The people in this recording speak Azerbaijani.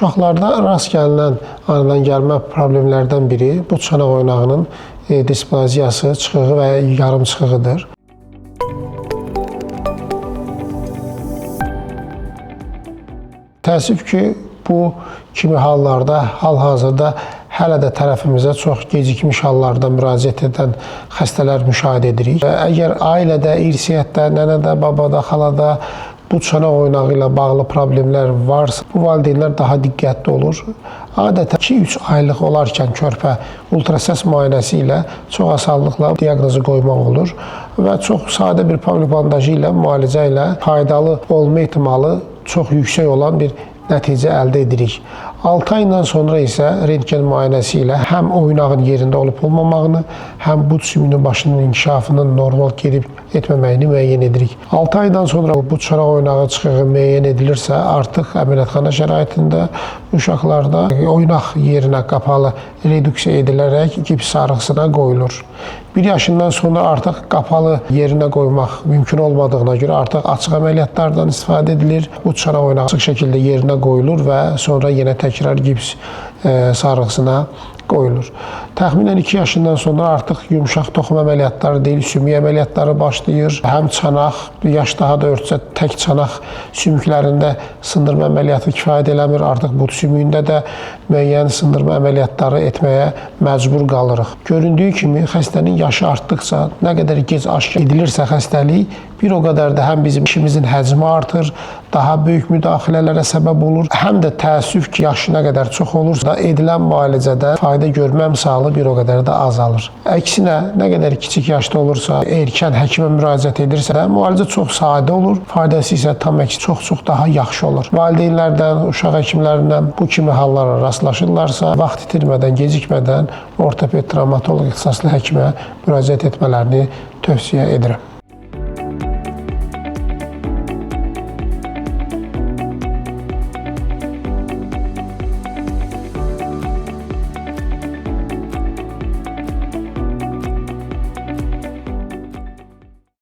Uşaqlarda rast gəlinən anadan gəlmə problemlərdən biri bud çanaq oynağının displaziyası, çıxığı və yarım çıxığıdır. Təəssüf ki, bu kimi hallarda hal-hazırda hələ də tərəfimizə çox gecikmiş hallarda müraciət edən xəstələr müşahidə edirik. Əgər ailədə, irsiyyətdə, nənədə, babada, xalada bud çanaq oynağı ilə bağlı problemlər varsa, bu valideynlər daha diqqətli olur. Adətən 2-3 aylıq olarkən körpə ultrasəs müayinəsi ilə çox asanlıqla diaqnozu qoymaq olur və çox sadə bir pavlik bandajı ilə, müalicə ilə faydalı olma ehtimalı çox yüksək olan bir nəticə əldə edirik. 6 aydan sonra isə rentgen müayinəsi ilə həm oynağın yerində olub-olmamağını, həm bud sümüyünün başının inkişafının normal gedib etməməyini müəyyən edirik. 6 aydan sonra bud çanaq oynağı çıxığı müəyyən edilirsə, artıq əməliyyatxana şəraitində uşaqlarda oynaq yerinə qapalı reduksiya edilərək gips sarğısına qoyulur. 1 yaşından sonra artıq qapalı yerinə qoymaq mümkün olmadığına görə artıq açıq əməliyyatlardan istifadə edilir. Bud çanaq oynağı açıq şəkildə yerinə qoyulur və sonra yenə təkrar gips sarğısına qoyulur. Təxminən 2 yaşından sonra artıq yumşaq toxum əməliyyatları deyil, sümük əməliyyatları başlayır. Həm çanaq, yaş daha da örtsə tək çanaq sümüklərində sındırma əməliyyatı kifayət eləmir. Artıq bud sümüyündə də müəyyən sındırma əməliyyatları etməyə məcbur qalırıq. Göründüyü kimi xəstənin yaşı artdıqca, nə qədər gec aşkar edilirsə xəstəlik, bir o qədər də həm bizim işimizin həcmi artır, daha böyük müdaxilələrə səbəb olur. Həm də təəssüf ki, yaşı nə qədər çox olursa, edilən müalicədə fayda görmə misalı bir o qədər də azalır. Əksinə, nə qədər kiçik yaşda olursa, erkən həkimə müraciət edirsə də, müalicə çox sadə olur, faydası isə tam əksi çox daha yaxşı olur. Valideynlərdən, uşaq həkimlərindən bu kimi hallara rastlaşırlarsa, vaxt itirmədən, gecikmədən ortoped, travmatoloq ixtisaslı həkimə müraciət etmələrini tövsiyə edirəm.